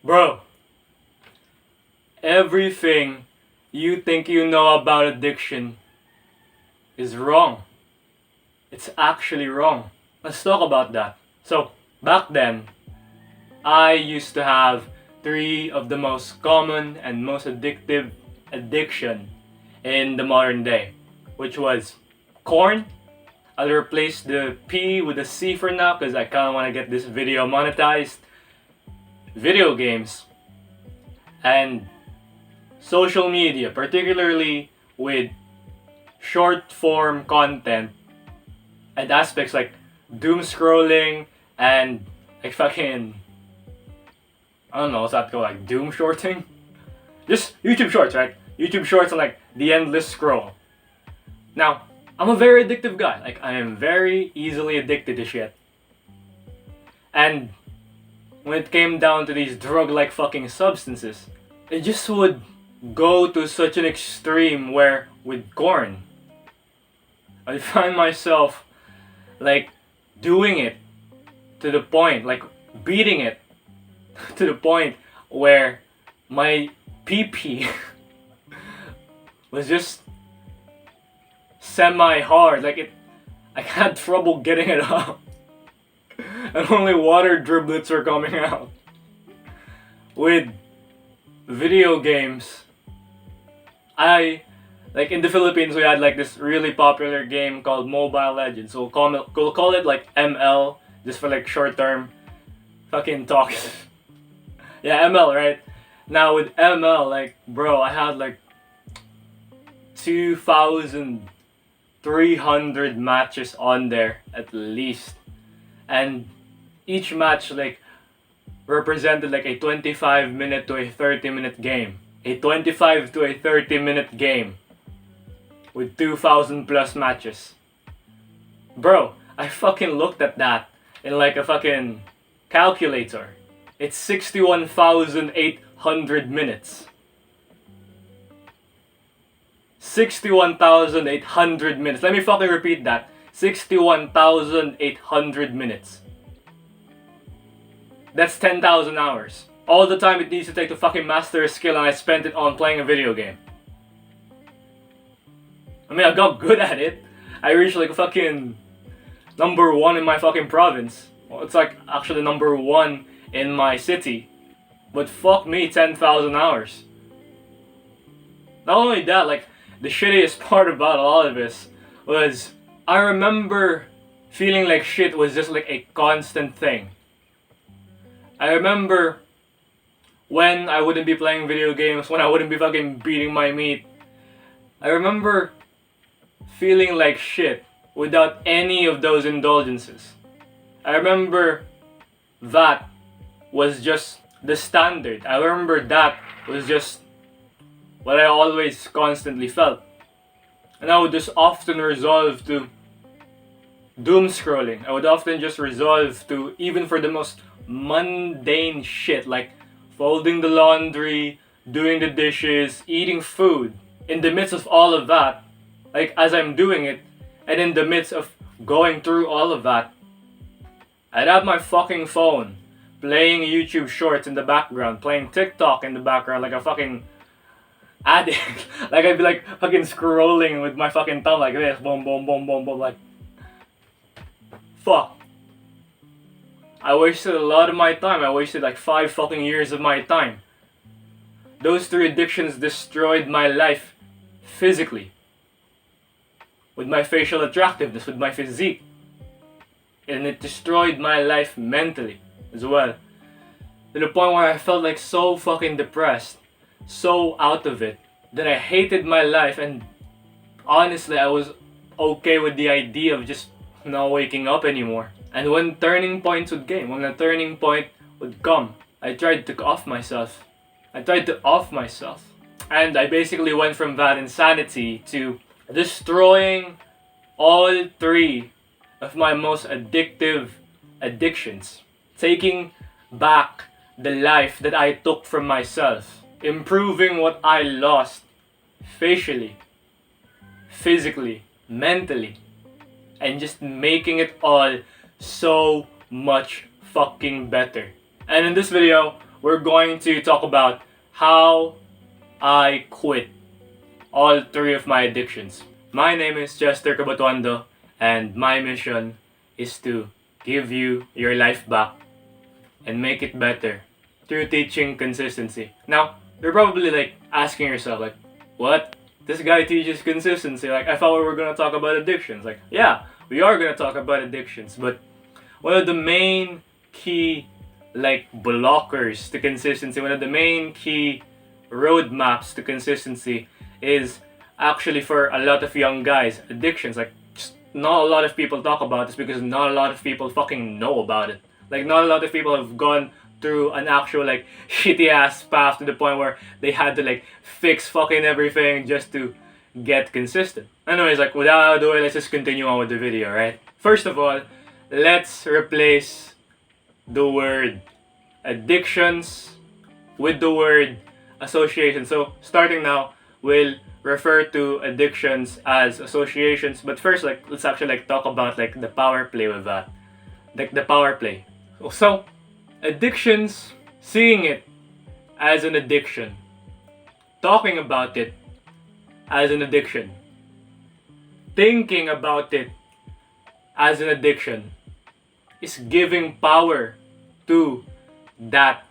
Bro, everything you think you know about addiction is wrong. It's actually wrong. Let's talk about that. So, back then, I used to have three of the most common and most addictive addiction in the modern day, which was corn. I'll replace the P with a C for now because I kind of want to get this video monetized. Video games and social media, particularly with short form content and aspects like doom scrolling and like fucking, I don't know, what's that called, like doom shorting? Just YouTube shorts, right? YouTube shorts and like the endless scroll. Now, I'm a very addictive guy. Like, I am very easily addicted to shit. And when it came down to these drug-like fucking substances, it just would go to such an extreme where with corn, I find myself like doing it to the point, like beating it to the point where my pee was just semi-hard. Like I had trouble getting it out. And only water driblets were coming out. With video games, like in the Philippines, we had like this really popular game called Mobile Legends. So we'll call it like ML, just for like short term fucking talks. Yeah, ML, right? Now with ML, like, bro, I had like 2,300 matches on there at least. And each match like represented like a 25-minute to a 30-minute game. A 25 to a 30-minute game with 2,000 plus matches. Bro, I fucking looked at that in like a fucking calculator. It's 61,800 minutes. 61,800 minutes. Let me fucking repeat that. 61,800 minutes. That's 10,000 hours. All the time it needs to take to fucking master a skill, and I spent it on playing a video game. I mean, I got good at it. I reached like fucking number 1 in my fucking province. Well, it's like actually number 1 in my city. But fuck me, 10,000 hours. Not only that, like, the shittiest part about all of this was I remember feeling like shit was just like a constant thing. I remember when I wouldn't be playing video games, when I wouldn't be fucking beating my meat. I remember feeling like shit without any of those indulgences. I remember that was just the standard. I remember that was just what I always constantly felt. And I would just often resolve to doom scrolling. I would often just resolve to, even for the most mundane shit like folding the laundry, doing the dishes, eating food. In the midst of all of that, like as I'm doing it, and in the midst of going through all of that, I'd have my fucking phone playing YouTube shorts in the background, playing TikTok in the background like a fucking addict. Like I'd be like fucking scrolling with my fucking thumb like this, boom, boom, boom, boom, boom, like fuck. I wasted a lot of my time. I wasted like 5 fucking years of my time. Those 3 addictions destroyed my life physically. With my facial attractiveness, with my physique. And it destroyed my life mentally as well. To the point where I felt like so fucking depressed, so out of it, that I hated my life, and honestly I was okay with the idea of just not waking up anymore. And when turning points would came, when a turning point would come, I tried to off myself. And I basically went from that insanity to destroying all 3 of my most addictive addictions. Taking back the life that I took from myself. Improving what I lost facially, physically, mentally. And just making it all so much fucking better. And in this video, we're going to talk about how I quit all three of my addictions. My name is Chester Cabatuando, and my mission is to give you your life back and make it better through teaching consistency. Now, you're probably like asking yourself, like, what? This guy teaches consistency. Like, I thought we were gonna talk about addictions. Like, yeah, we are gonna talk about addictions, but one of the main key like blockers to consistency, one of the main key roadmaps to consistency is actually for a lot of young guys, addictions. Like, just not a lot of people talk about this because not a lot of people fucking know about it. Like, not a lot of people have gone through an actual like shitty ass path to the point where they had to like fix fucking everything just to get consistent. Anyways, like without ado, let's just continue on with the video, right? First of all, let's replace the word addictions with the word association. So starting now, we'll refer to addictions as associations. But first, like let's actually like talk about like the power play with that. Like the power play. So addictions, seeing it as an addiction, talking about it as an addiction, thinking about it as an addiction, is giving power to that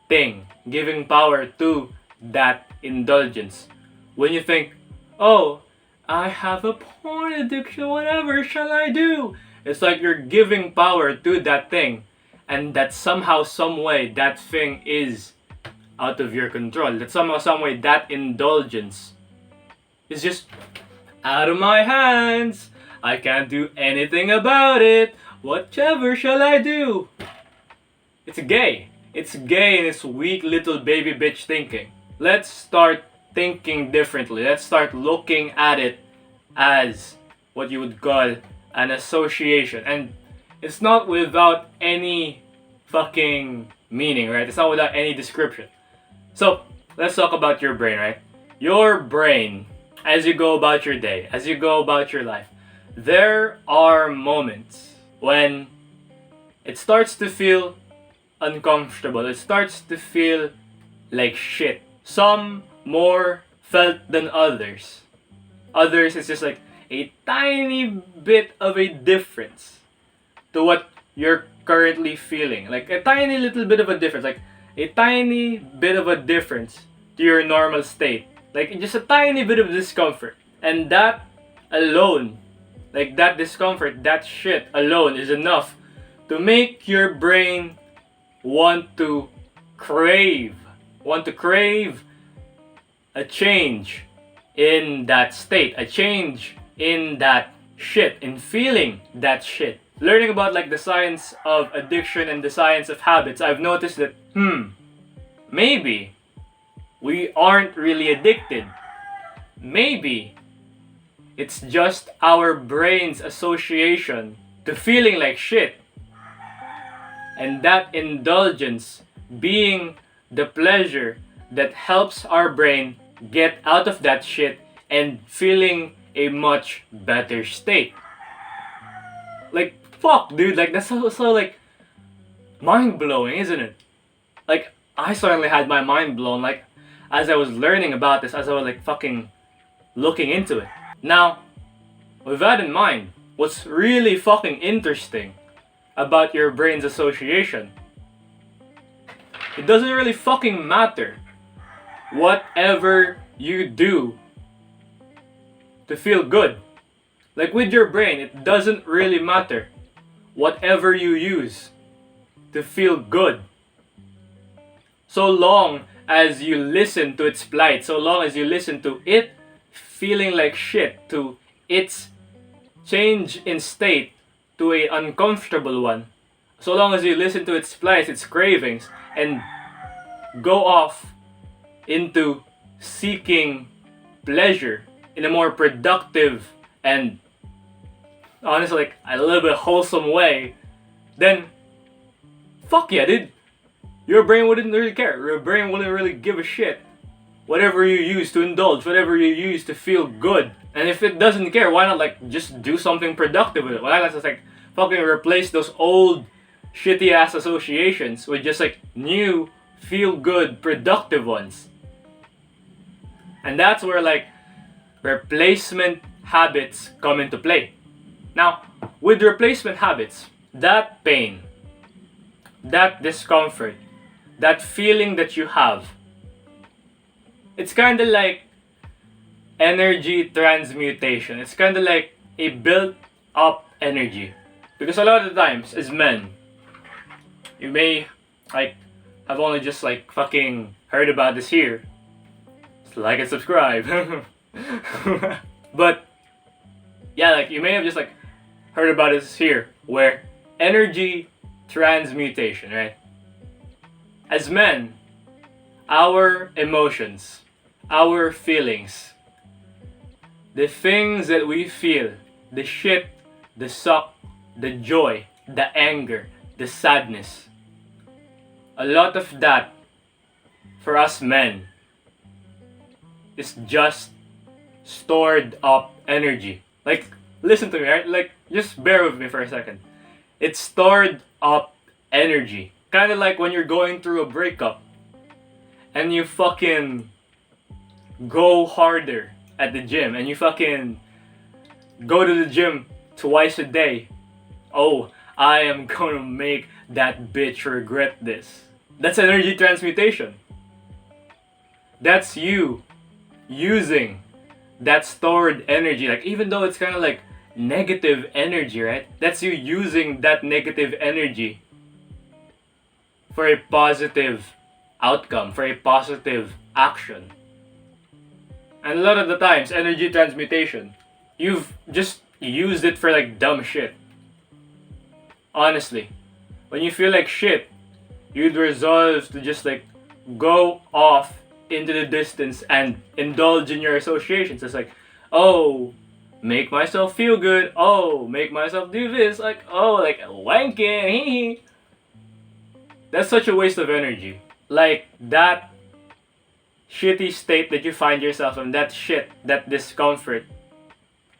thing, giving power to that indulgence. When you think, oh, I have a porn addiction, whatever shall I do? It's like you're giving power to that thing, and that somehow, some way, that thing is out of your control. That somehow, some way, that indulgence is just out of my hands. I can't do anything about it. Whatever shall I do? It's gay. It's gay and it's weak little baby bitch thinking. Let's start thinking differently. Let's start looking at it as what you would call an association. And it's not without any fucking meaning, right? It's not without any description. So, let's talk about your brain, right? Your brain, as you go about your day, as you go about your life, there are moments when it starts to feel uncomfortable. It starts to feel like shit. Some more felt than others. Others, it's just like a tiny bit of a difference to what you're currently feeling. Like a tiny little bit of a difference. Like a tiny bit of a difference to your normal state. Like just a tiny bit of discomfort. And that alone, like that discomfort, that shit alone is enough to make your brain want to crave a change in that state, a change in that shit, in feeling that shit. Learning about like the science of addiction and the science of habits, I've noticed that, maybe we aren't really addicted. Maybe it's just our brain's association to feeling like shit. And that indulgence being the pleasure that helps our brain get out of that shit and feeling a much better state. Like, fuck, dude, like that's so like mind-blowing, isn't it? Like, I certainly had my mind blown, like, as I was learning about this, as I was like fucking looking into it. Now, with that in mind, what's really fucking interesting about your brain's association, it doesn't really fucking matter whatever you do to feel good. Like with your brain, it doesn't really matter whatever you use to feel good. So long as you listen to its plight, so long as you listen to it feeling like shit, to its change in state to a uncomfortable one, so long as you listen to its plight, its cravings, and go off into seeking pleasure in a more productive and honestly like a little bit wholesome way, then fuck yeah, dude. Your brain wouldn't really care. Your brain wouldn't really give a shit. Whatever you use to indulge, whatever you use to feel good. And if it doesn't care, why not like just do something productive with it? Why not just like fucking replace those old shitty ass associations with just like new feel good, productive ones. And that's where like replacement habits come into play. Now, with replacement habits, that pain, that discomfort, that feeling that you have, it's kind of like energy transmutation. It's kind of like a built up energy. Because a lot of the times, as men, you may like have only just like fucking heard about this here. So like and subscribe. But yeah, like you may have just like heard about this here, where energy transmutation, right? As men, our emotions, our feelings, the things that we feel, the shit, the suck, the joy, the anger, the sadness, a lot of that for us men is just stored up energy. Like, listen to me, right? Like, just bear with me for a second. It's stored up energy. Kind of like when you're going through a breakup and you fucking go harder at the gym and you fucking go to the gym twice a day. Oh, I am gonna make that bitch regret this. That's energy transmutation. That's you using that stored energy. Like, even though it's kind of like negative energy, right? That's you using that negative energy for a positive outcome, for a positive action. And a lot of the times, energy transmutation, you've just used it for like dumb shit. Honestly, when you feel like shit, you'd resolve to just like go off into the distance and indulge in your associations. It's like, oh, make myself feel good. Oh, make myself do this. Like, oh, like wanking. That's such a waste of energy. Like, that shitty state that you find yourself in, that shit, that discomfort,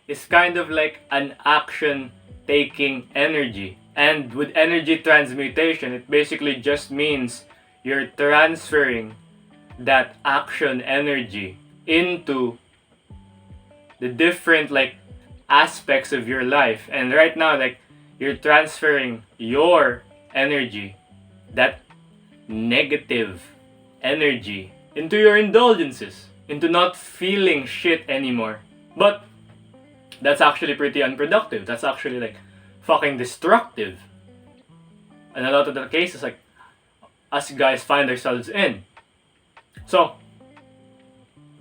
is kind of like an action taking energy. And with energy transmutation, it basically just means you're transferring that action energy into the different like aspects of your life. And right now, like, you're transferring your energy, that negative energy, into your indulgences, into not feeling shit anymore. But that's actually pretty unproductive. That's actually like fucking destructive. And a lot of the cases, like, us guys find ourselves in. So,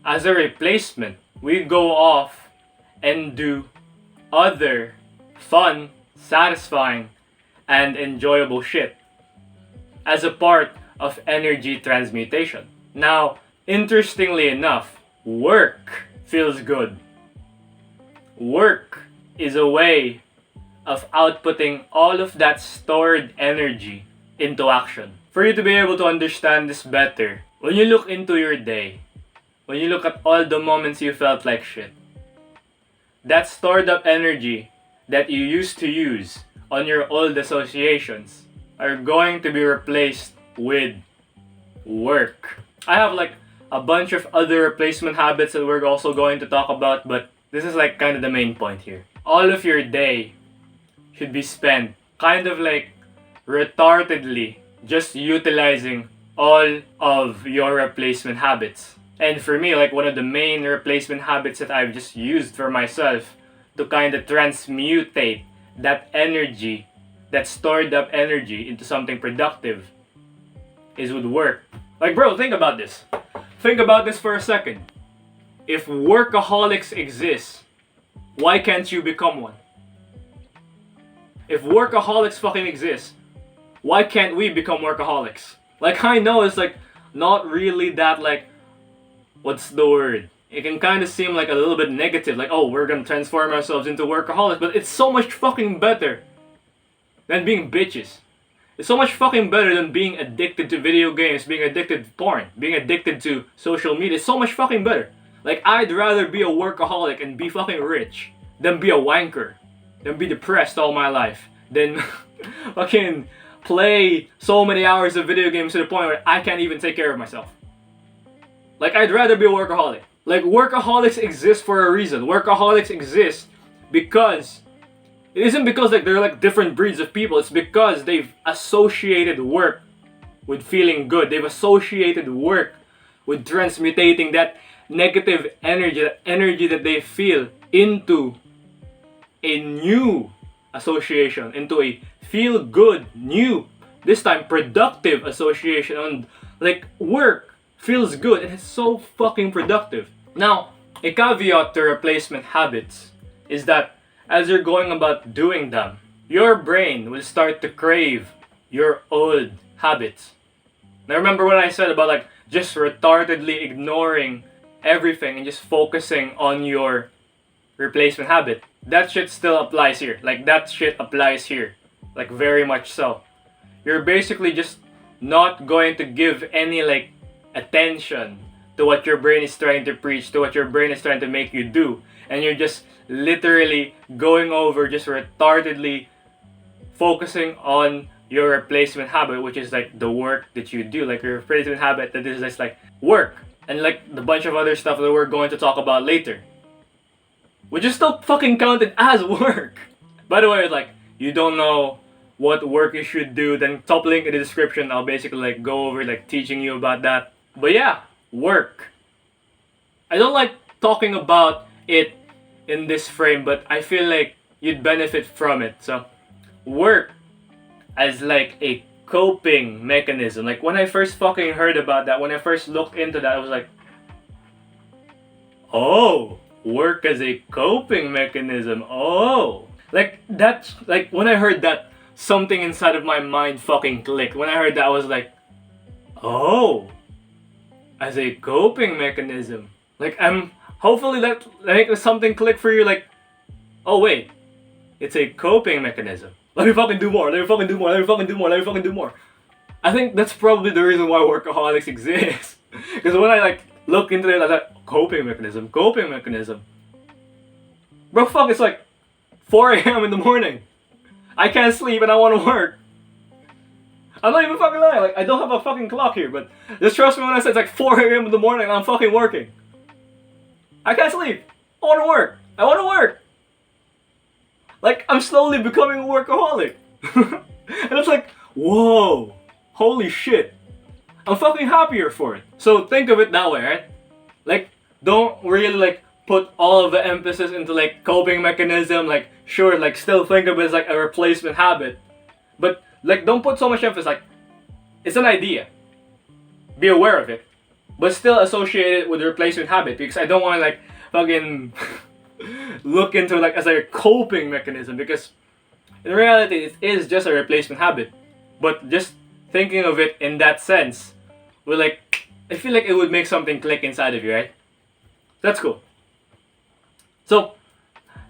as a replacement, we go off and do other fun, satisfying, and enjoyable shit as a part of energy transmutation. Now, interestingly enough, work feels good. Work is a way of outputting all of that stored energy into action. For you to be able to understand this better, when you look into your day, when you look at all the moments you felt like shit, that stored up energy that you used to use on your old associations are going to be replaced with work. I have like a bunch of other replacement habits that we're also going to talk about, but this is like kind of the main point here. All of your day should be spent kind of like retardedly just utilizing all of your replacement habits. And for me, like, one of the main replacement habits that I've just used for myself to kind of transmutate that energy, that stored up energy, into something productive is with work. Like, bro, think about this. Think about this for a second. If workaholics exist, why can't you become one? If workaholics fucking exist, why can't we become workaholics? Like, I know it's like not really that like, what's the word? It can kind of seem like a little bit negative, like, oh, we're gonna transform ourselves into workaholics, but it's so much fucking better than being bitches. It's so much fucking better than being addicted to video games, being addicted to porn, being addicted to social media. It's so much fucking better. Like, I'd rather be a workaholic and be fucking rich than be a wanker, than be depressed all my life, than fucking play so many hours of video games to the point where I can't even take care of myself. Like, I'd rather be a workaholic. Like, workaholics exist for a reason. Workaholics exist because it isn't because like they're like different breeds of people. It's because they've associated work with feeling good. They've associated work with transmutating that negative energy, that energy that they feel, into a new association, into a feel good, new, this time productive association. And like, work feels good and it's so fucking productive. Now, a caveat to replacement habits is that as you're going about doing them, your brain will start to crave your old habits. Now, remember what I said about like just retardedly ignoring everything and just focusing on your replacement habit? That shit still applies here. Like, that shit applies here. Like, very much so. You're basically just not going to give any like attention to what your brain is trying to preach, to what your brain is trying to make you do. And you're just literally going over, just retardedly focusing on your replacement habit, which is like the work that you do. Like, your replacement habit that is just like work. And like the bunch of other stuff that we're going to talk about later, which is still fucking counted as work. By the way, like, you don't know what work you should do, then top link in the description. I'll basically like go over like teaching you about that. But yeah, work. I don't like talking about it in this frame, but I feel like you'd benefit from it. So, work as like a coping mechanism. Like, when I first fucking heard about that, when I first looked into that, I was like, oh, work as a coping mechanism. Oh, like that's like when I heard that, something inside of my mind fucking clicked. When I heard that, I was like, oh, as a coping mechanism. Like, I'm hopefully that like something click for you. Like, oh wait, it's a coping mechanism. Let me fucking do more. Let me fucking do more. Let me fucking do more. Let me fucking do more. I think that's probably the reason why workaholics exist. Because when I like look into it, I like, coping mechanism. Bro, fuck, it's like 4 a.m. in the morning. I can't sleep and I want to work. I'm not even fucking lying. Like, I don't have a fucking clock here, but just trust me when I say it's like 4 a.m. in the morning and I'm fucking working. I can't sleep. I want to work. I want to work. Like, I'm slowly becoming a workaholic. And it's like, whoa, holy shit. I'm fucking happier for it. So think of it that way, right? Like, don't really like put all of the emphasis into like coping mechanism. Like, sure, like still think of it as like a replacement habit. But like, don't put so much emphasis. Like, it's an idea. Be aware of it. But still associate it with the replacement habit, because I don't want to like fucking look into it like as a coping mechanism, because in reality it is just a replacement habit. But just thinking of it in that sense will like, I feel like it would make something click inside of you, right? That's cool. So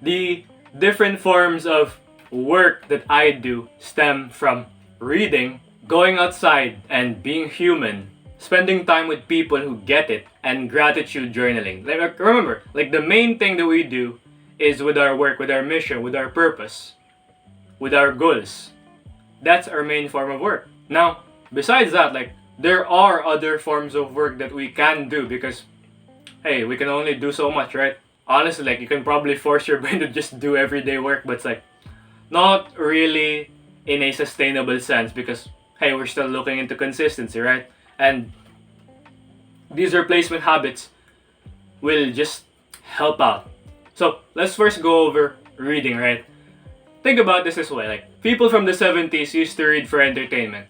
the different forms of work that I do stem from reading, going outside and being human, spending time with people who get it, and gratitude journaling. Like, remember, like the main thing that we do is with our work, with our mission, with our purpose, with our goals. That's our main form of work. Now, besides that, like, there are other forms of work that we can do, because, hey, we can only do so much, right? Honestly, like, you can probably force your brain to just do everyday work, but it's like not really in a sustainable sense, because, hey, we're still looking into consistency, right? And these replacement habits will just help out. So let's first go over reading, right? Think about this way, like, people from the 70s used to read for entertainment.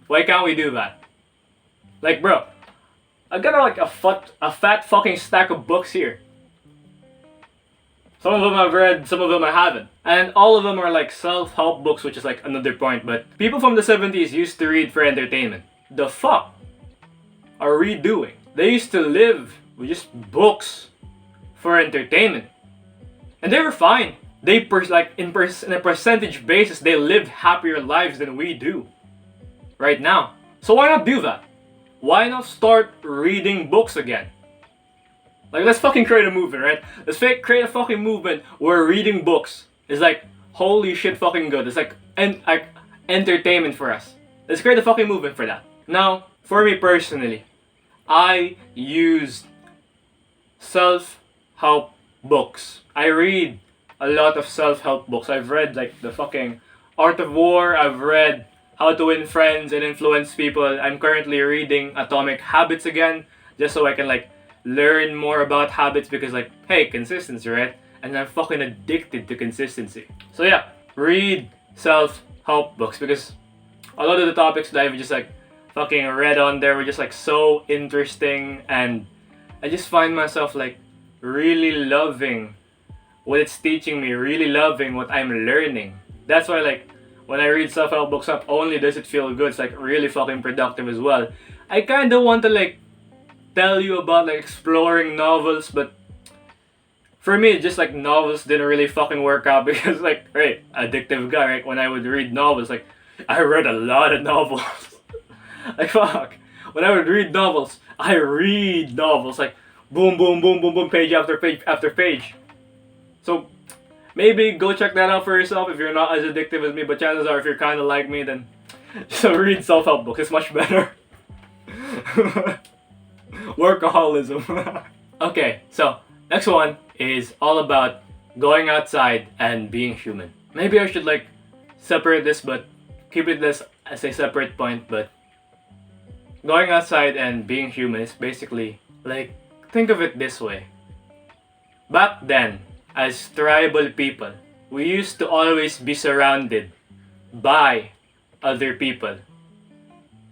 Why can't we do that? Like, bro, I got like a fat fucking stack of books here. Some of them I've read, some of them I haven't. And all of them are like self-help books, which is like another point. But people from the 70s used to read for entertainment. The fuck are we doing? They used to live with just books for entertainment. And they were fine. They in a percentage basis, they lived happier lives than we do right now. So why not do that? Why not start reading books again? Like, let's fucking create a movement, right? Let's create a fucking movement where reading books is like, holy shit fucking good. It's like, and like, entertainment for us. Let's create a fucking movement for that. Now, for me personally, I use self-help books. I read a lot of self-help books. I've read like the fucking Art of War. I've read How to Win Friends and Influence People. I'm currently reading Atomic Habits again, just so I can like learn more about habits because like, hey, consistency, right? And I'm fucking addicted to consistency. So yeah, read self-help books because a lot of the topics that I've just like fucking read on there were just like so interesting, and I just find myself like really loving what it's teaching me, really loving what I'm learning. That's why like when I read self-help books, not only does it feel good, it's like really fucking productive as well. I kind of want to like tell you about like exploring novels, but for me, just like novels didn't really fucking work out because like, right, addictive guy, right? When I would read novels, like I read a lot of novels. Like fuck. When I would read novels, I read novels like boom, boom, boom, boom, boom, page after page after page. So maybe go check that out for yourself if you're not as addictive as me. But chances are, if you're kind of like me, then just read self-help books. It's much better. Workaholism. Okay, so next one is all about going outside and being human. Maybe I should like separate this, but keep it this as a separate point. But going outside and being human is basically like, think of it this way. Back then, as tribal people, we used to always be surrounded by other people.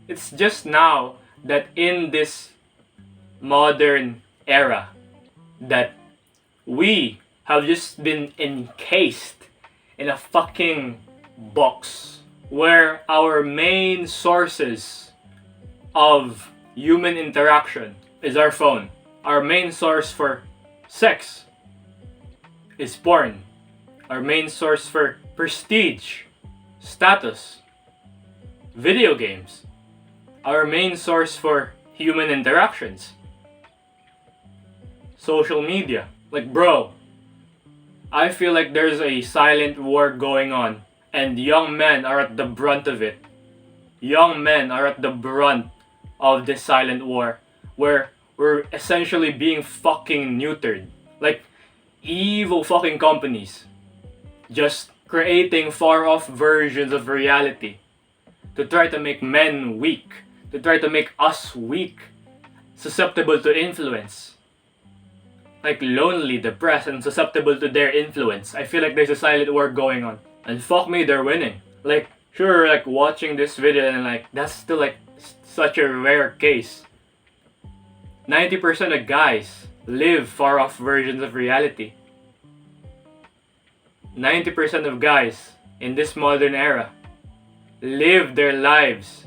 It's just now that in this modern era that we have just been encased in a fucking box where our main sources of human interaction is our phone. Our main source for sex is porn. Our main source for prestige, status, video games. Our main source for human interactions, social media. Like bro, I feel like there's a silent war going on and young men are at the brunt of it. Young men are at the brunt of this silent war where we're essentially being fucking neutered. Like evil fucking companies just creating far off versions of reality to try to make men weak, to try to make us weak, susceptible to influence. Like lonely, depressed, and susceptible to their influence. I feel like there's a silent war going on. And fuck me, they're winning. Like, sure, like watching this video and like, that's still like such a rare case. 90% of guys live far off versions of reality. 90% of guys in this modern era live their lives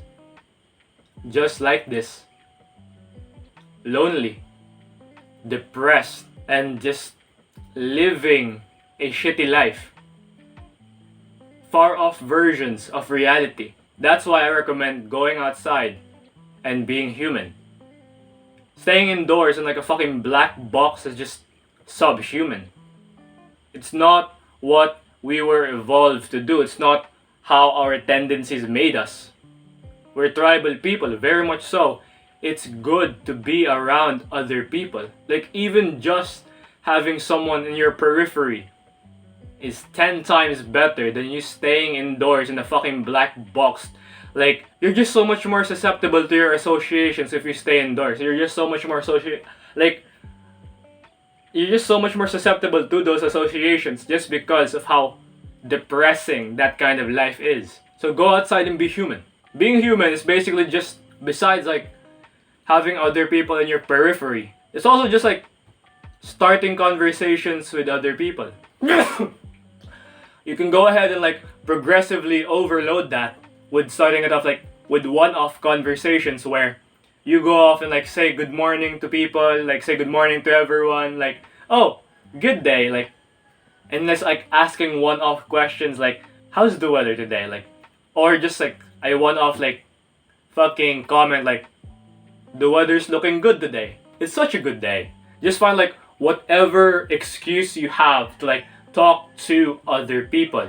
just like this. Lonely, depressed, and just living a shitty life. Far off versions of reality. That's why I recommend going outside and being human. Staying indoors in like a fucking black box is just subhuman. It's not what we were evolved to do. It's not how our tendencies made us. We're tribal people, very much so. It's good to be around other people. Like even just having someone in your periphery is 10 times better than you staying indoors in a fucking black box. Like you're just so much more susceptible to your associations if you stay indoors. You're just so much more you're just so much more susceptible to those associations just because of how depressing that kind of life is. So go outside and be human. Being human is basically just, besides like having other people in your periphery, it's also just like starting conversations with other people. You can go ahead and like progressively overload that with starting it off like with one-off conversations where you go off and like say good morning to people, like say good morning to everyone, like, oh, good day, like, and that's like asking one-off questions like, how's the weather today, like, or just like I one-off like fucking comment like, the weather's looking good today. It's such a good day. Just find like whatever excuse you have to like talk to other people.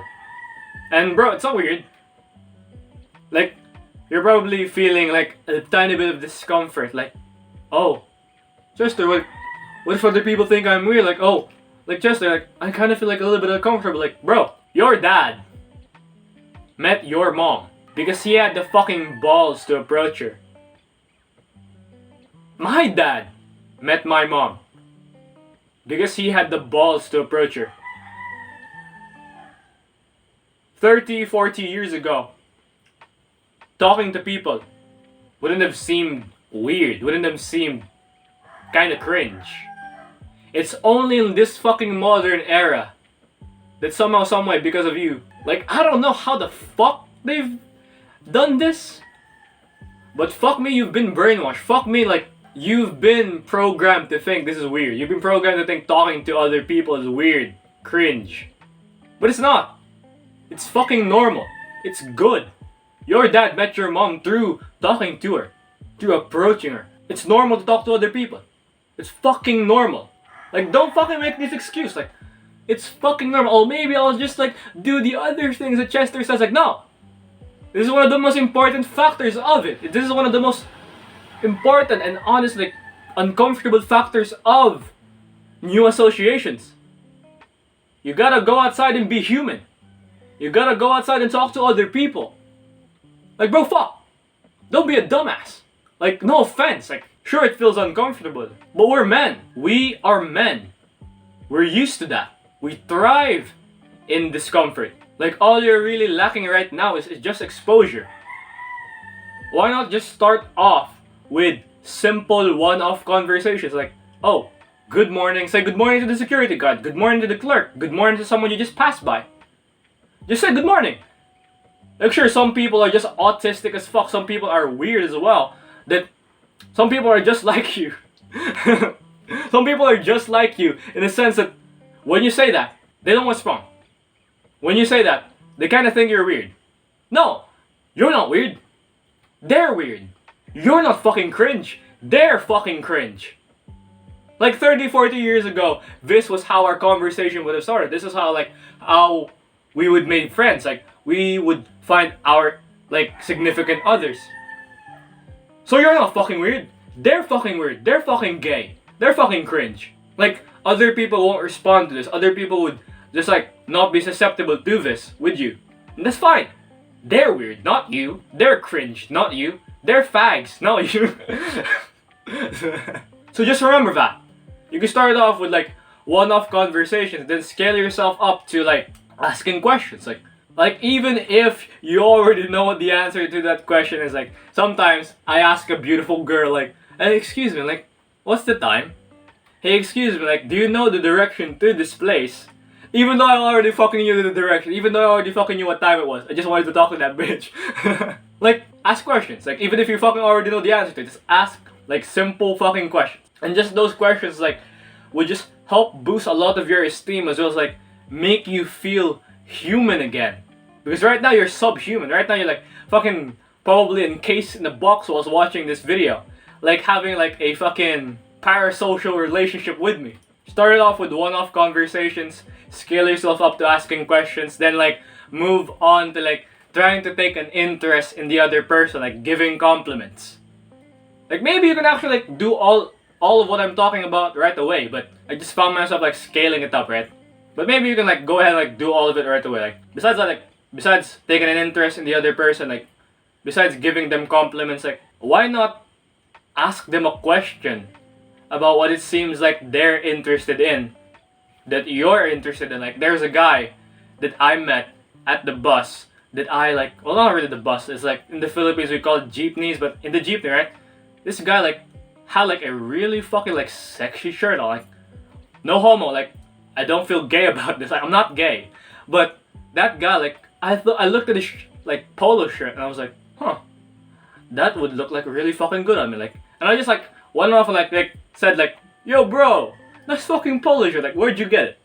And bro, it's not weird. Like, you're probably feeling like a tiny bit of discomfort. Like, oh, Chester, what if other people think I'm weird? Like, oh, like Chester, like I kind of feel like a little bit uncomfortable. Like, bro, your dad met your mom because he had the fucking balls to approach her. My dad met my mom because he had the balls to approach her. 30, 40 years ago, talking to people wouldn't have seemed weird, wouldn't have seemed kind of cringe. It's only in this fucking modern era that somehow, someway, because of you, like, I don't know how the fuck they've done this, but fuck me, you've been brainwashed. Fuck me, like, you've been programmed to think this is weird. You've been programmed to think talking to other people is weird, cringe. But it's not. It's fucking normal. It's good. Your dad met your mom through talking to her, through approaching her. It's normal to talk to other people. It's fucking normal. Like, don't fucking make this excuse. Like, it's fucking normal. Oh, maybe I'll just like do the other things that Chester says. Like, no. This is one of the most important factors of it. This is one of the most important and honestly uncomfortable factors of new associations. You gotta go outside and be human. You gotta go outside and talk to other people. Like, bro, fuck. Don't be a dumbass. Like, no offense. Like, sure, it feels uncomfortable. But we're men. We are men. We're used to that. We thrive in discomfort. Like, all you're really lacking right now is just exposure. Why not just start off with simple one-off conversations? Like, oh, good morning. Say good morning to the security guard. Good morning to the clerk. Good morning to someone you just passed by. Just say good morning. Like, sure, some people are just autistic as fuck. Some people are weird as well. That some people are just like you. Some people are just like you in the sense that when you say that, they don't respond. When you say that, they kind of think you're weird. No, you're not weird. They're weird. You're not fucking cringe. They're fucking cringe. Like 30, 40 years ago, this was how our conversation would have started. This is how we would make friends. Like, we would find our, like, significant others. So you're not fucking weird. They're fucking weird. They're fucking gay. They're fucking cringe. Like, other people won't respond to this. Other people would just, like, not be susceptible to this with you. And that's fine. They're weird, not you. They're cringe, not you. They're fags, not you. So just remember that. You can start off with, like, one-off conversations, then scale yourself up to, like, asking questions. Like, even if you already know what the answer to that question is, like, sometimes I ask a beautiful girl, like, hey, excuse me, like, what's the time? Hey, excuse me, like, do you know the direction to this place? Even though I already fucking knew the direction, even though I already fucking knew what time it was, I just wanted to talk to that bitch. Like, ask questions. Like, even if you fucking already know the answer to it, just ask, like, simple fucking questions. And just those questions, like, would just help boost a lot of your esteem, as well as, like, make you feel human again. Because right now you're subhuman. Right now you're, like, fucking probably encased in a box whilst watching this video. Like, having, like, a fucking parasocial relationship with me. Start off with one-off conversations, scale yourself up to asking questions, then, like, move on to, like, trying to take an interest in the other person, like, giving compliments. Like, maybe you can actually, like, do all of what I'm talking about right away, but I just found myself, like, scaling it up, right? But maybe you can, like, go ahead and, like, do all of it right away. Like, besides that, like, besides taking an interest in the other person, like, besides giving them compliments, like, why not ask them a question about what it seems like they're interested in, that you're interested in? Like, there's a guy that I met at the bus that I, like, well, not really the bus, it's like, in the Philippines we call it jeepneys, but in the jeepney, right? This guy, like, had, like, a really fucking, like, sexy shirt on, like, no homo, like, I don't feel gay about this, like, I'm not gay, but that guy, like, I looked at his, like, polo shirt, and I was like, huh, that would look, like, really fucking good on me, like, and I just, like, went off and, like, said, like, yo, bro, nice fucking polo shirt, like, where'd you get it?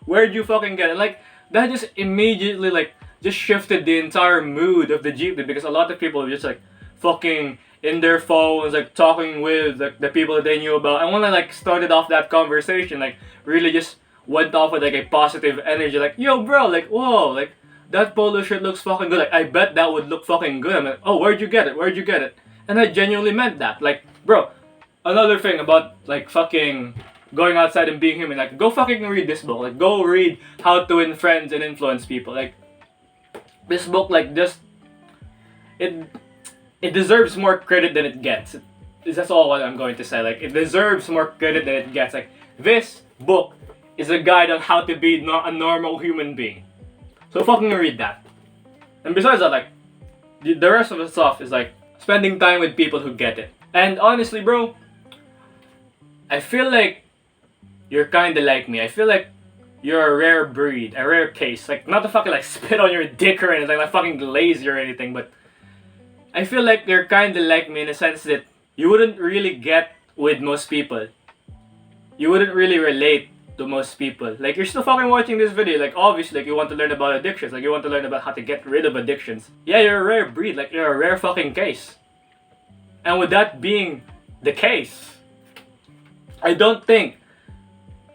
Where'd you fucking get it? Like, that just immediately, like, just shifted the entire mood of the jeepney, because a lot of people were just, like, fucking in their phones, like, talking with, like, the people that they knew about, and when I, like, started off that conversation, like, really just went off with, like, a positive energy, like, yo, bro, like, whoa, like, that polo shirt looks fucking good. Like, I bet that would look fucking good. I'm like, oh, where'd you get it? Where'd you get it? And I genuinely meant that. Like, bro, another thing about, like, fucking going outside and being human. Like, go fucking read this book. Like, go read How to Win Friends and Influence People. Like, this book, like, just, it deserves more credit than it gets. That's all what I'm going to say. Like, it deserves more credit than it gets. Like, this book is a guide on how to be a normal human being. So fucking read that. And besides that, like, the rest of the stuff is like spending time with people who get it. And honestly, bro, I feel like you're kinda like me. I feel like you're a rare breed, a rare case. Like, not to fucking like spit on your dick or anything, like fucking lazy or anything, but I feel like you're kinda like me in the sense that you wouldn't really get with most people. You wouldn't really relate to most people. Like, you're still fucking watching this video. Like, obviously, like, you want to learn about addictions. Like, you want to learn about how to get rid of addictions. Yeah, you're a rare breed. Like, you're a rare fucking case. And with that being the case, I don't think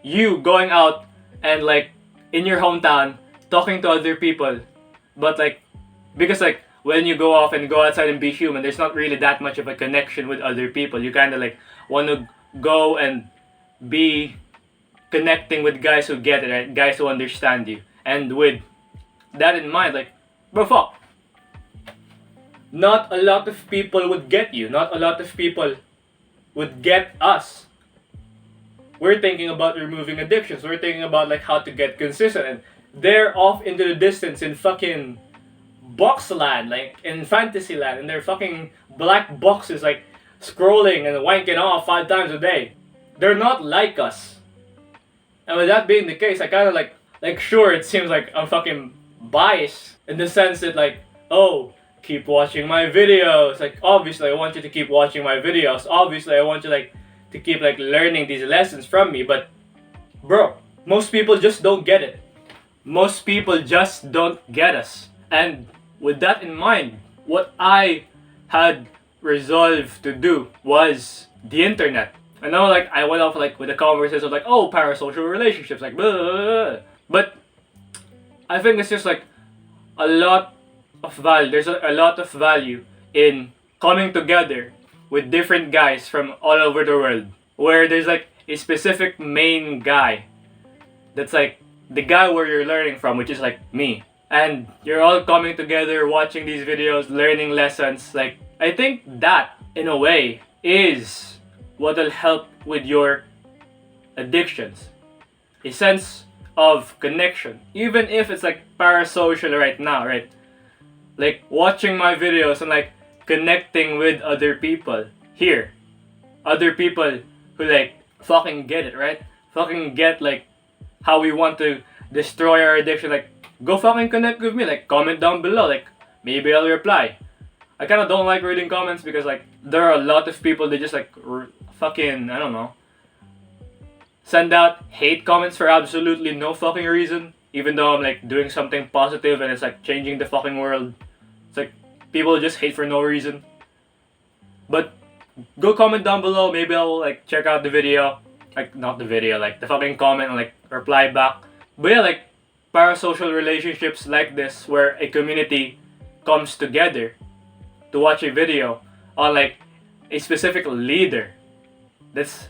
you going out and, like, in your hometown, talking to other people, but, like, because, like, when you go off and go outside and be human, there's not really that much of a connection with other people. You kind of, like, want to go and be connecting with guys who get it, right? Guys who understand you. And with that in mind, like, bro, fuck. Not a lot of people would get you. Not a lot of people would get us. We're thinking about removing addictions. We're thinking about, like, how to get consistent. And they're off into the distance in fucking box land, like, in fantasy land. And they're fucking black boxes, like, scrolling and wanking off 5 times a day. They're not like us. And with that being the case, I kind of like sure, it seems like I'm fucking biased in the sense that, like, oh, keep watching my videos. Like, obviously I want you to keep watching my videos. Obviously I want you, like, to keep, like, learning these lessons from me. But, bro, most people just don't get it. Most people just don't get us. And with that in mind, what I had resolved to do was the internet. I know, like, I went off, like, with a conversation of, like, oh, parasocial relationships, like, blah, blah, blah. But I think it's just, like, a lot of value. There's a lot of value in coming together with different guys from all over the world, where there's, like, a specific main guy that's, like, the guy where you're learning from, which is, like, me. And you're all coming together, watching these videos, learning lessons. Like, I think that, in a way, is what will help with your addictions. A sense of connection. Even if it's, like, parasocial right now, right? Like, watching my videos and, like, connecting with other people here. Other people who, like, fucking get it, right? Fucking get, like, how we want to destroy our addiction. Like, go fucking connect with me. Like, comment down below. Like, maybe I'll reply. I kind of don't like reading comments because, like, there are a lot of people that just, like, fucking, I don't know, send out hate comments for absolutely no fucking reason. Even though I'm, like, doing something positive and it's, like, changing the fucking world. It's like, people just hate for no reason. But go comment down below. Maybe I'll, like, check out the video. Like, not the video, like, the fucking comment and, like, reply back. But yeah, like, parasocial relationships like this, where a community comes together to watch a video on, like, a specific leader that's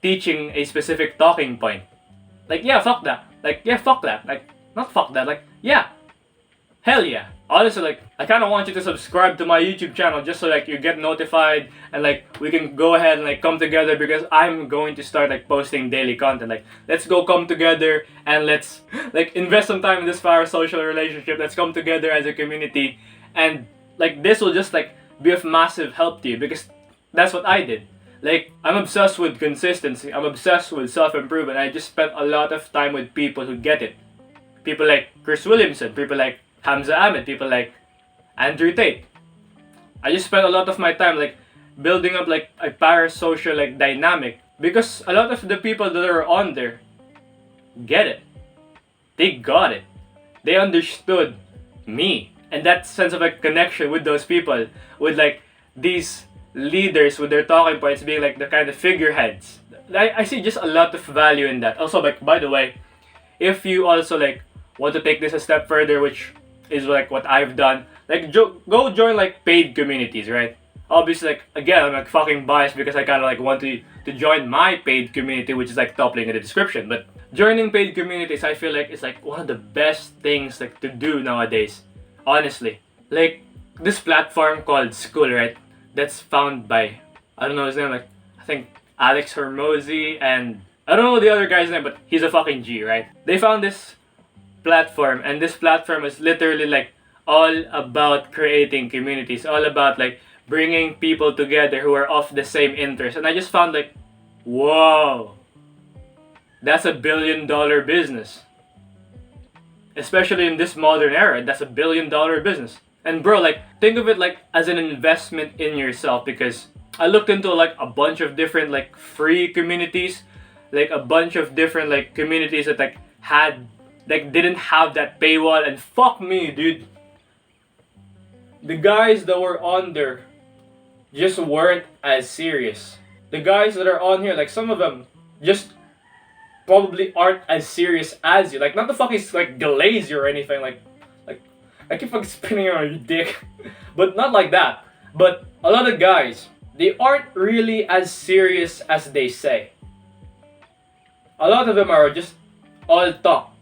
teaching a specific talking point. Like, yeah, fuck that. Like, yeah, fuck that. Like, not fuck that. Like, yeah. Hell yeah. Honestly, like, I kind of want you to subscribe to my YouTube channel just so, like, you get notified and, like, we can go ahead and, like, come together because I'm going to start, like, posting daily content. Like, let's go come together and let's, like, invest some time in this parasocial relationship. Let's come together as a community. And, like, this will just, like, be of massive help to you because that's what I did. Like, I'm obsessed with consistency. I'm obsessed with self-improvement. I just spent a lot of time with people who get it. People like Chris Williamson, people like Hamza Ahmed, people like Andrew Tate. I just spent a lot of my time, like, building up, like, a parasocial, like, dynamic because a lot of the people that are on there get it. They got it. They understood me. And that sense of, like, connection with those people, with, like, these leaders with their talking points being, like, the kind of figureheads. I see just a lot of value in that. Also, like, by the way, if you also, like, want to take this a step further, which is like what I've done. Like go join like paid communities, right? Obviously, like again, I'm like fucking biased because I kind of like want to join my paid community, which is like top link in the description. But joining paid communities, I feel like it's like one of the best things like to do nowadays. Honestly, like this platform called School, right? That's found by, I don't know his name, like I think Alex Hormozy, and I don't know the other guy's name, but he's a fucking G, right? They found this platform, and this platform is literally like all about creating communities, all about like bringing people together who are of the same interest. And I just found like, whoa, that's $1 billion business. Especially in this modern era, that's $1 billion business. And bro, like think of it like as an investment in yourself, because I looked into like a bunch of different like free communities, like a bunch of different like communities that like had like didn't have that paywall, and fuck me, dude. The guys that were on there just weren't as serious. The guys that are on here, like some of them just probably aren't as serious as you. Like not the fucking like glaze you or anything. Like I keep fucking spinning around your dick, but not like that. But a lot of guys, they aren't really as serious as they say. A lot of them are just all talk,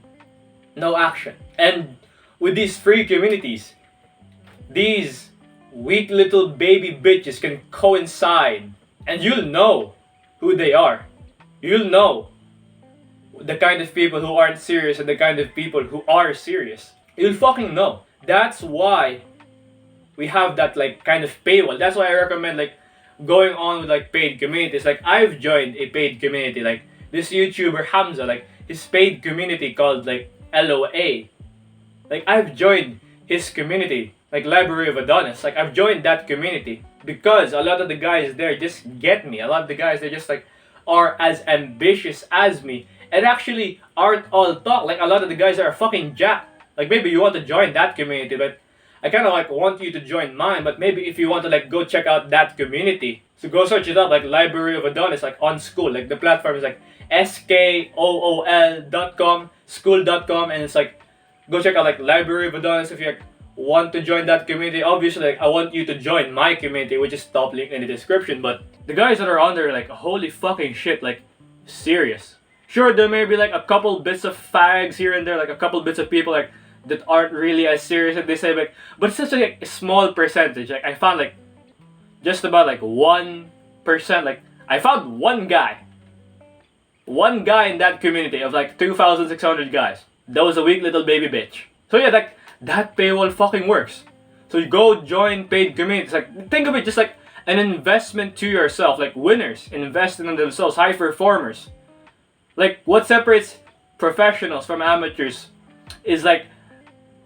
no action. And with these free communities, these weak little baby bitches can coincide, and you'll know who they are. You'll know the kind of people who aren't serious and the kind of people who are serious. You'll fucking know. That's why we have that like kind of paywall. That's why I recommend like going on with like paid communities. Like I've joined a paid community, like this YouTuber Hamza, like his paid community called like LOA. Like I've joined his community, like Library of Adonis. Like I've joined that community because a lot of the guys there just get me. A lot of the guys they just like are as ambitious as me and actually aren't all talk. Like a lot of the guys are fucking jacked. Like maybe you want to join that community, but I kind of like want you to join mine. But maybe if you want to like go check out that community, so go search it up, like Library of Adonis, like on School. Like the platform is like skool.com, school.com, and it's like go check out like Library of Adonis if you like, want to join that community. Obviously, like I want you to join my community, which is top link in the description. But the guys that are on there, like holy fucking shit, like serious. Sure, there may be like a couple bits of fags here and there, like a couple bits of people like that aren't really as serious as they say, like, but it's such like, a small percentage. Like I found like just about like 1%. Like I found one guy in that community of like 2,600 guys. That was a weak little baby bitch. So yeah, like that paywall fucking works. So you go join paid communities. Like think of it just like an investment to yourself. Like winners investing in themselves, high performers. Like what separates professionals from amateurs is like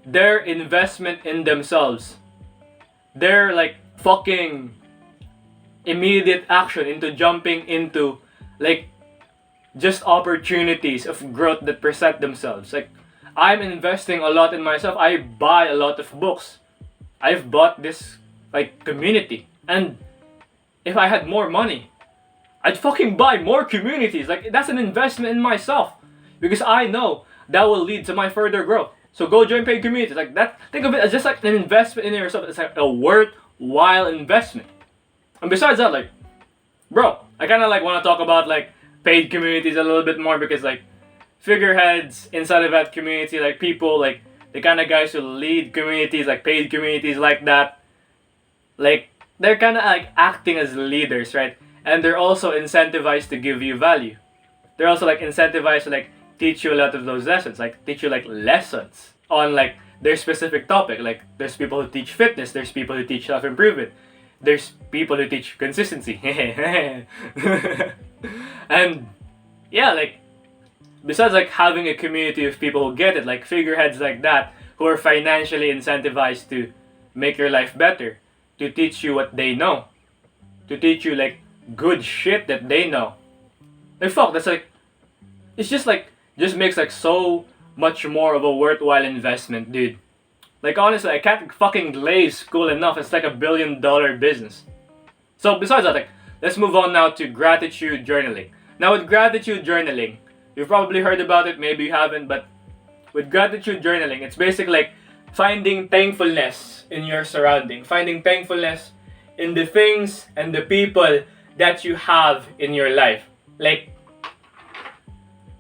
their investment in themselves. Their like fucking immediate action into jumping into like just opportunities of growth that present themselves. Like I'm investing a lot in myself. I buy a lot of books. I've bought this like community, and if I had more money, I'd fucking buy more communities. Like that's an investment in myself because I know that will lead to my further growth. So go join paid communities like that. Think of it as just like an investment in yourself. It's like a worthwhile investment. And besides that, like, bro, I kind of like want to talk about like paid communities a little bit more because like figureheads inside of that community, like people like the kind of guys who lead communities, like paid communities like that, like they're kind of like acting as leaders, right? And they're also incentivized to give you value. They're also like incentivized to like teach you a lot of those lessons, like teach you like lessons on like their specific topic. Like there's people who teach fitness, there's people who teach self-improvement, there's people who teach consistency. And yeah, like besides like having a community of people who get it, like figureheads like that who are financially incentivized to make your life better, to teach you what they know, to teach you like good shit that they know. Like fuck, that's like it's just like just makes like so much more of a worthwhile investment, dude. Like honestly, I can't fucking glaze School enough. It's like $1 billion business. So besides that, like let's move on now to gratitude journaling. Now with gratitude journaling, you've probably heard about it, maybe you haven't, but with gratitude journaling, it's basically like finding thankfulness in your surrounding, finding thankfulness in the things and the people that you have in your life. Like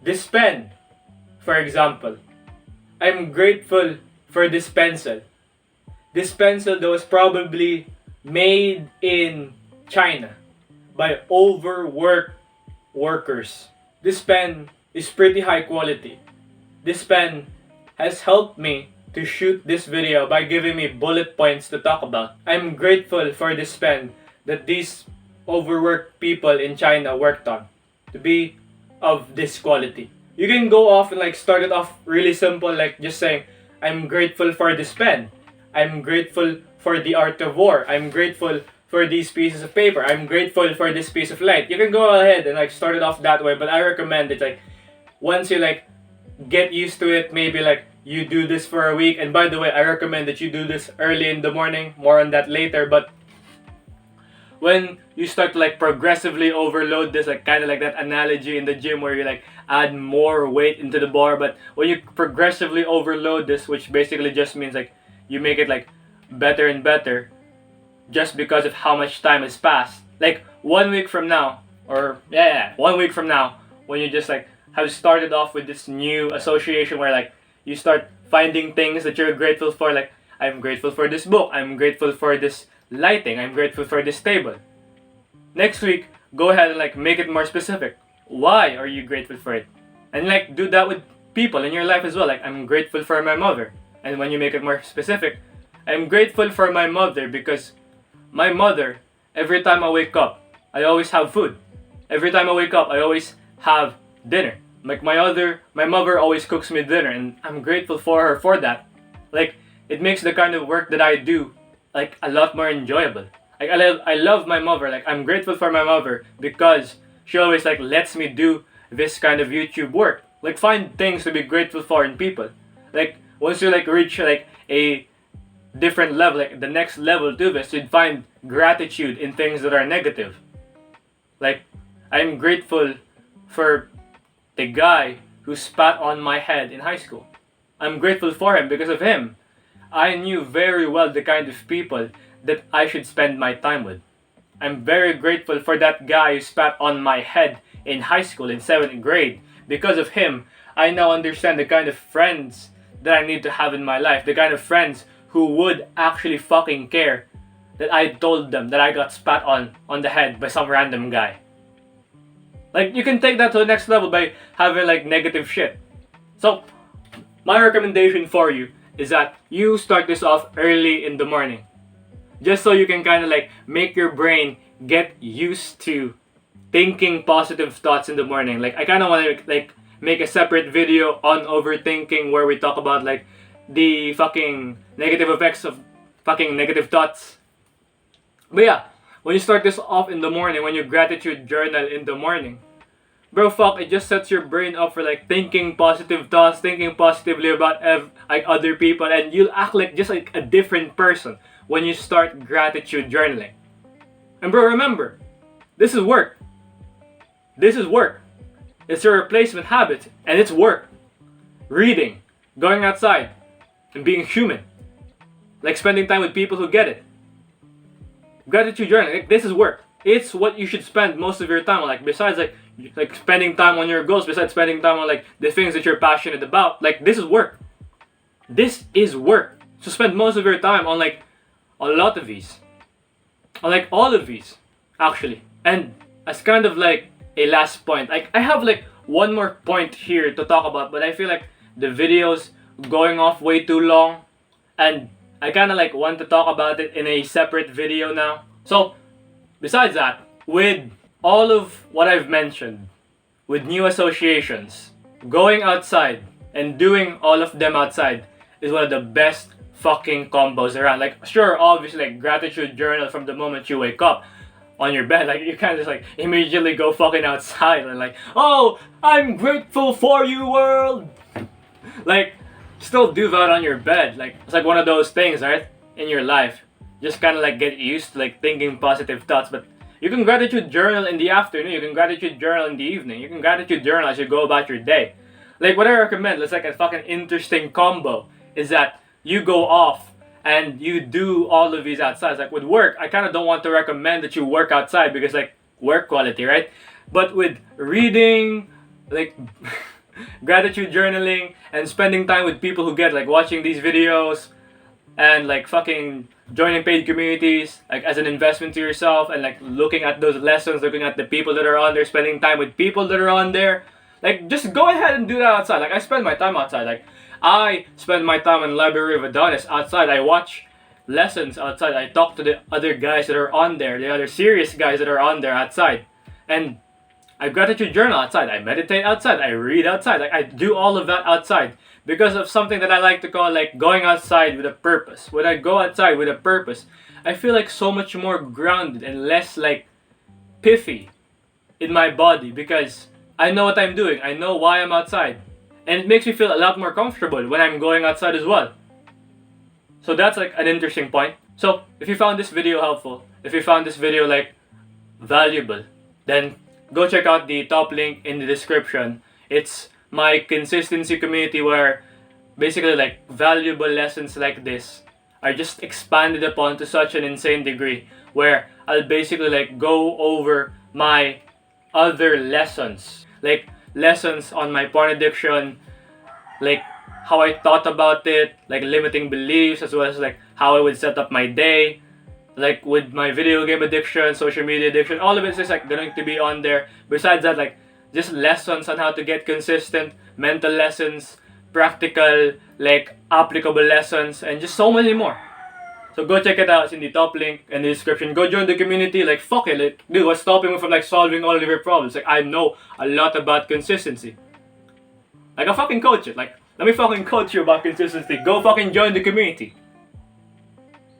this pen, for example. I'm grateful for this pencil. This pencil that was probably made in China by overworked workers. This pen is pretty high quality. This pen has helped me to shoot this video by giving me bullet points to talk about. I'm grateful for this pen that these overworked people in China worked on to be of this quality. You can go off and like start it off really simple, like just saying, I'm grateful for this pen. I'm grateful for the art of war. I'm grateful for these pieces of paper. I'm grateful for this piece of light. You can go ahead and like start it off that way, but I recommend it like once you like get used to it, maybe like you do this for a week. And by the way, I recommend that you do this early in the morning. More on that later, but when you start to like progressively overload this, like kind of like that analogy in the gym where you like add more weight into the bar, but when you progressively overload this, which basically just means like you make it like better and better just because of how much time has passed. Like 1 week from now, or 1 week from now, when you just like have started off with this new association where like you start finding things that you're grateful for, like I'm grateful for this book, I'm grateful for this lighting, I'm grateful for this table. Next week, go ahead and like make it more specific. Why are you grateful for it? And like do that with people in your life as well. Like I'm grateful for my mother. And when you make it more specific, I'm grateful for my mother because my mother, every time I wake up, I always have food. Every time I wake up, I always have dinner. Like my mother always cooks me dinner, and I'm grateful for her for that. Like it makes the kind of work that I do like a lot more enjoyable. Like I love my mother. Like I'm grateful for my mother because she always like lets me do this kind of YouTube work. Like find things to be grateful for in people. Like once you like reach like a different level, like the next level to this, you'd find gratitude in things that are negative. Like I'm grateful for the guy who spat on my head in high school. I'm grateful for him because of him. I knew very well the kind of people that I should spend my time with. I'm very grateful for that guy who spat on my head in high school in 7th grade. Because of him, I now understand the kind of friends that I need to have in my life. The kind of friends who would actually fucking care that I told them that I got spat on the head by some random guy. Like, you can take that to the next level by having like negative shit. So, my recommendation for you is that you start this off early in the morning. Just so you can kind of like make your brain get used to thinking positive thoughts in the morning. Like I kind of want to like make a separate video on overthinking where we talk about like the fucking negative effects of fucking negative thoughts. But yeah, when you start this off in the morning, when you gratitude journal in the morning, bro, fuck, it just sets your brain up for like thinking positive thoughts, thinking positively about like other people, and you'll act like just like a different person when you start gratitude journaling. And bro, remember, this is work. This is work. It's your replacement habit, and it's work. Reading, going outside, and being human. Like spending time with people who get it. Gratitude journaling, like, this is work. It's what you should spend most of your time on. Like besides like spending time on your goals, besides spending time on like the things that you're passionate about, like this is work. This is work. So spend most of your time on like a lot of these. On like all of these, actually. And as kind of like a last point, like I have like one more point here to talk about, but I feel like the video's going off way too long, and I kind of like want to talk about it in a separate video now. So besides that, with all of what I've mentioned, with new associations, going outside and doing all of them outside is one of the best fucking combos around. Like sure, obviously like gratitude journal from the moment you wake up on your bed, like you can't just like immediately go fucking outside and like, oh, I'm grateful for you, world. Like still do that on your bed. Like it's like one of those things, right, in your life. Just kind of like get used to like thinking positive thoughts. But you can gratitude journal in the afternoon, you can gratitude journal in the evening, you can gratitude journal as you go about your day. Like what I recommend, it's like a fucking interesting combo, is that you go off and you do all of these outside. Like with work, I kind of don't want to recommend that you work outside because like work quality, right? But with reading, like gratitude journaling, and spending time with people who get like watching these videos, and like fucking joining paid communities like as an investment to yourself, and like looking at those lessons, looking at the people that are on there, spending time with people that are on there, like just go ahead and do that outside. Like I spend my time outside. Like I spend my time in the Library of Adonis outside. I watch lessons outside. I talk to the other guys that are on there, the other serious guys that are on there outside, and I gratitude journal outside. I meditate outside. I read outside. Like I do all of that outside because of something that I like to call like going outside with a purpose. When I go outside with a purpose, I feel like so much more grounded and less like piffy in my body because I know what I'm doing. I know why I'm outside. And it makes me feel a lot more comfortable when I'm going outside as well. So that's like an interesting point. So if you found this video helpful, if you found this video like valuable, then go check out the top link in the description. It's my consistency community where basically like valuable lessons like this are just expanded upon to such an insane degree where I'll basically like go over my other lessons, like lessons on my porn addiction, like how I thought about it, like limiting beliefs, as well as like how I would set up my day, like with my video game addiction, social media addiction. All of it's just like going to be on there. Besides that, like just lessons on how to get consistent, mental lessons, practical, like applicable lessons, and just so many more. So go check it out. It's in the top link in the description. Go join the community. Like fuck it, like, dude, what's stopping me from like solving all of your problems? Like I know a lot about consistency. Like I fucking coach it. Like let me fucking coach you about consistency. Go fucking join the community.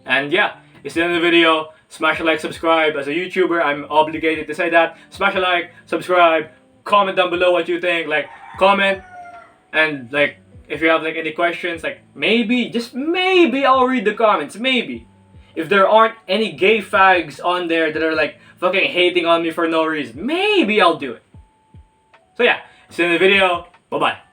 And yeah, it's the end of the video. Smash a like, subscribe. As a YouTuber, I'm obligated to say that. Smash a like, subscribe, comment down below what you think. Like comment, and like if you have like any questions, like maybe, just maybe I'll read the comments. Maybe. If there aren't any gay fags on there that are like fucking hating on me for no reason, maybe I'll do it. So yeah, see you in the video. Bye bye.